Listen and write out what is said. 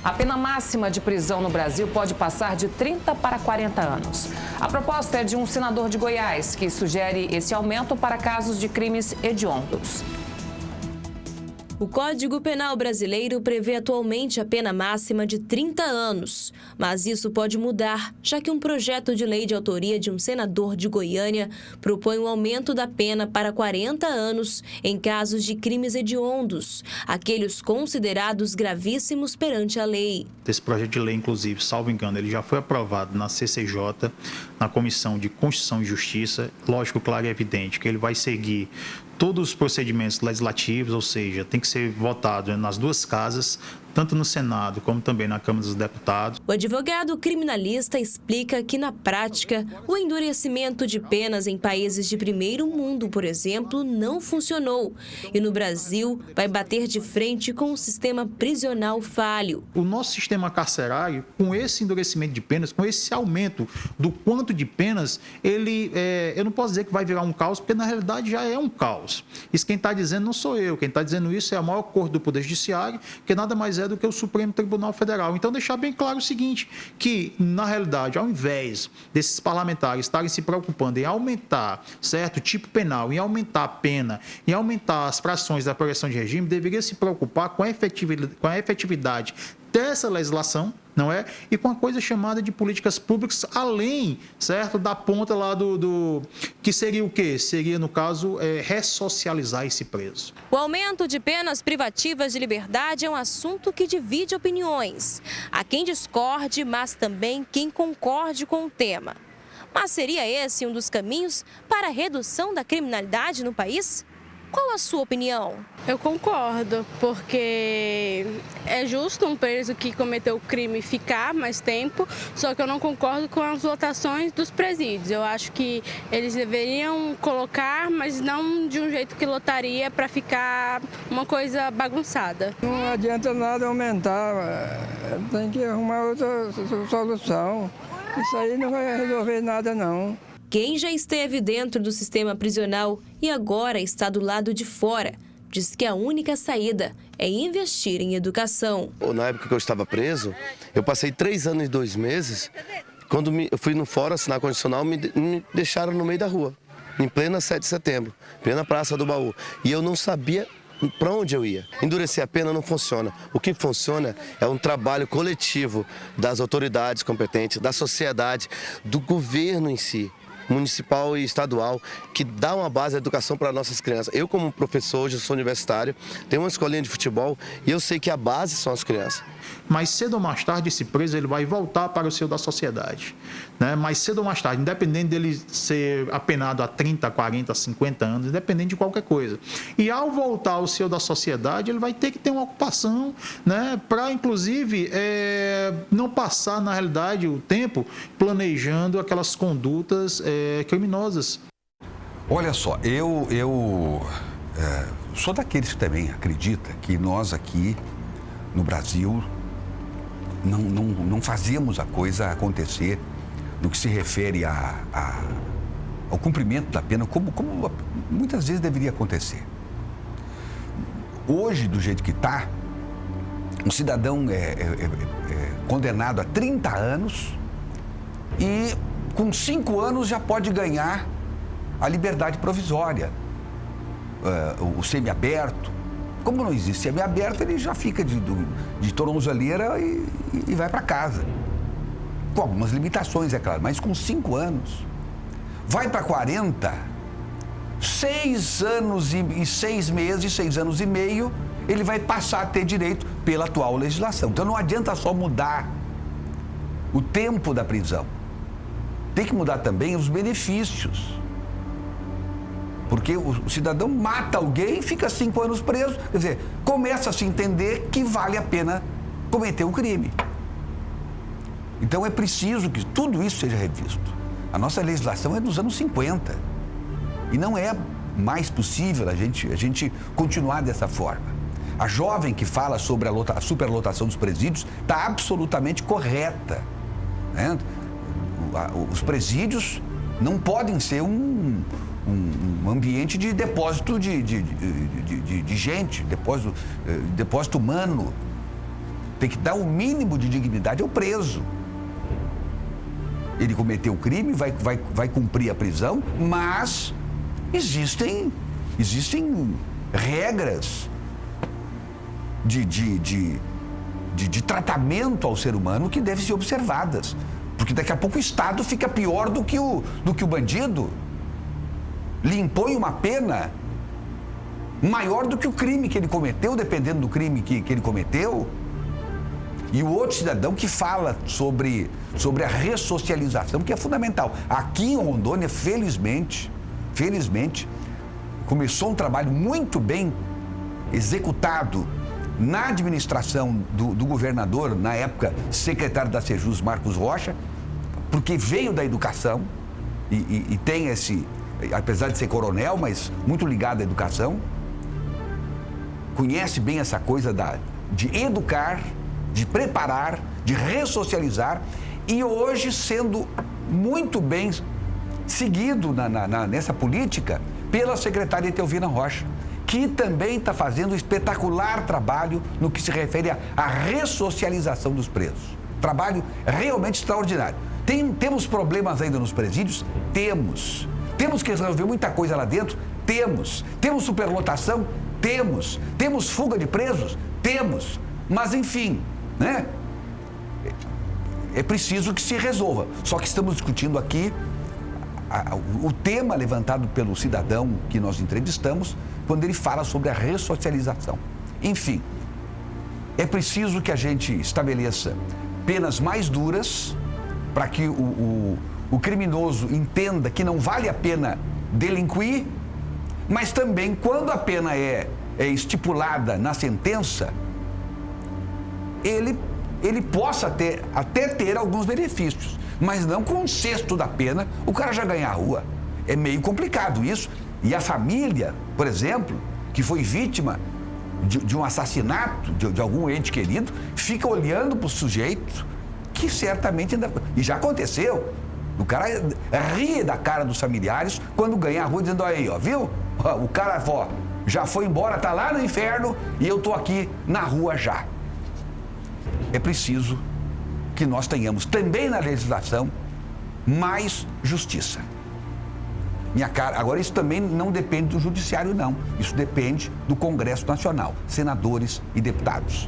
A pena máxima de prisão no Brasil pode passar de 30 para 40 anos. A proposta é de um senador de Goiás, que sugere esse aumento para casos de crimes hediondos. O Código Penal brasileiro prevê atualmente a pena máxima de 30 anos. Mas isso pode mudar, já que um projeto de lei de autoria de um senador de Goiânia propõe um aumento da pena para 40 anos em casos de crimes hediondos, aqueles considerados gravíssimos perante a lei. Esse projeto de lei, inclusive, salvo engano, ele já foi aprovado na CCJ, na Comissão de Constituição e Justiça. Lógico, claro e evidente que ele vai seguir todos os procedimentos legislativos, ou seja, tem que ser votado nas duas casas, tanto no Senado como também na Câmara dos Deputados. O advogado criminalista explica que, na prática, o endurecimento de penas em países de primeiro mundo, por exemplo, não funcionou. E no Brasil, vai bater de frente com o sistema prisional falho. O nosso sistema carcerário, com esse endurecimento de penas, com esse aumento do quanto de penas, eu não posso dizer que vai virar um caos, porque na realidade já é um caos. Isso quem está dizendo não sou eu, quem está dizendo isso é a maior corte do Poder Judiciário, que nada mais é do que o Supremo Tribunal Federal. Então, deixar bem claro o seguinte, que, na realidade, ao invés desses parlamentares estarem se preocupando em aumentar, certo, tipo penal, em aumentar a pena, em aumentar as frações da progressão de regime, deveria se preocupar com a efetividade dessa legislação, não é? E com a coisa chamada de políticas públicas, além, certo, da ponta lá que seria o quê? Seria, no caso, ressocializar esse preso. O aumento de penas privativas de liberdade é um assunto que divide opiniões. Há quem discorde, mas também quem concorde com o tema. Mas seria esse um dos caminhos para a redução da criminalidade no país? Qual a sua opinião? Eu concordo, porque é justo um preso que cometeu o crime ficar mais tempo, só que eu não concordo com as lotações dos presídios. Eu acho que eles deveriam colocar, mas não de um jeito que lotaria para ficar uma coisa bagunçada. Não adianta nada aumentar, tem que arrumar outra solução. Isso aí não vai resolver nada, não. Quem já esteve dentro do sistema prisional e agora está do lado de fora, diz que a única saída é investir em educação. Na época que eu estava preso, eu passei 3 anos e 2 meses. Quando eu fui no fórum assinar condicional, me deixaram no meio da rua, em plena 7 de setembro, plena Praça do Baú. E eu não sabia para onde eu ia. Endurecer a pena não funciona. O que funciona é um trabalho coletivo das autoridades competentes, da sociedade, do governo em si, municipal e estadual, que dá uma base de educação para nossas crianças. Eu, como professor, hoje sou universitário, tenho uma escolinha de futebol e eu sei que a base são as crianças. Mais cedo ou mais tarde, esse preso ele vai voltar para o seio da sociedade, né? Mais cedo ou mais tarde, independente dele ser apenado a 30, 40, 50 anos, independente de qualquer coisa. E ao voltar ao seio da sociedade, ele vai ter que ter uma ocupação, né? Para, inclusive, não passar, na realidade, o tempo planejando aquelas condutas criminosas. Olha só, eu sou daqueles que também acredita que nós aqui no Brasil não fazíamos a coisa acontecer no que se refere ao cumprimento da pena, como muitas vezes deveria acontecer. Hoje, do jeito que está, um cidadão é condenado a 30 anos e com 5 anos já pode ganhar a liberdade provisória, o semiaberto. Como não existe semiaberto, ele já fica de tornozeleira e vai para casa. Com algumas limitações, é claro, mas com 5 anos. Vai para 40, 6 anos e 6 meses, 6 anos e meio, ele vai passar a ter direito pela atual legislação. Então não adianta só mudar o tempo da prisão. Tem que mudar também os benefícios. Porque o cidadão mata alguém, fica 5 anos preso, quer dizer, começa a se entender que vale a pena cometer um crime. Então é preciso que tudo isso seja revisto. A nossa legislação é dos anos 50 e não é mais possível a gente continuar dessa forma. A jovem que fala sobre a superlotação dos presídios está absolutamente correta, né? Os presídios não podem ser um ambiente de depósito de gente, depósito humano. tem que dar o mínimo de dignidade ao preso. Ele cometeu o crime, vai cumprir a prisão, mas existem regras de tratamento ao ser humano que devem ser observadas. Porque daqui a pouco o Estado fica pior do que o bandido. Lhe impõe uma pena maior do que o crime que ele cometeu, dependendo do crime que ele cometeu. E o outro cidadão que fala sobre a ressocialização, que é fundamental. Aqui em Rondônia, felizmente, começou um trabalho muito bem executado na administração do governador, na época secretário da Sejus, Marcos Rocha, porque veio da educação e tem esse, apesar de ser coronel, mas muito ligado à educação, conhece bem essa coisa de educar, de preparar, de ressocializar, e hoje sendo muito bem seguido nessa política pela secretária Etelvina Rocha, que também está fazendo um espetacular trabalho no que se refere à ressocialização dos presos. Trabalho realmente extraordinário. Temos problemas ainda nos presídios? Temos. Temos que resolver muita coisa lá dentro? Temos. Temos superlotação? Temos. Temos fuga de presos? Temos. Mas, enfim, né? É preciso que se resolva. Só que estamos discutindo aqui o tema levantado pelo cidadão que nós entrevistamos, quando ele fala sobre a ressocialização. Enfim, é preciso que a gente estabeleça penas mais duras para que o criminoso entenda que não vale a pena delinquir, mas também, quando a pena é estipulada na sentença, ele possa até ter alguns benefícios, mas não com um sexto da pena o cara já ganhar a rua. É meio complicado isso. E a família, por exemplo, que foi vítima de um assassinato de algum ente querido, fica olhando para o sujeito que certamente ainda... E já aconteceu. O cara ri da cara dos familiares quando ganha a rua, dizendo: aí, ó, viu? O cara, ó, já foi embora, tá lá no inferno e eu tô aqui na rua já. É preciso que nós tenhamos também na legislação mais justiça. Agora, isso também não depende do judiciário, não. Isso depende do Congresso Nacional, senadores e deputados.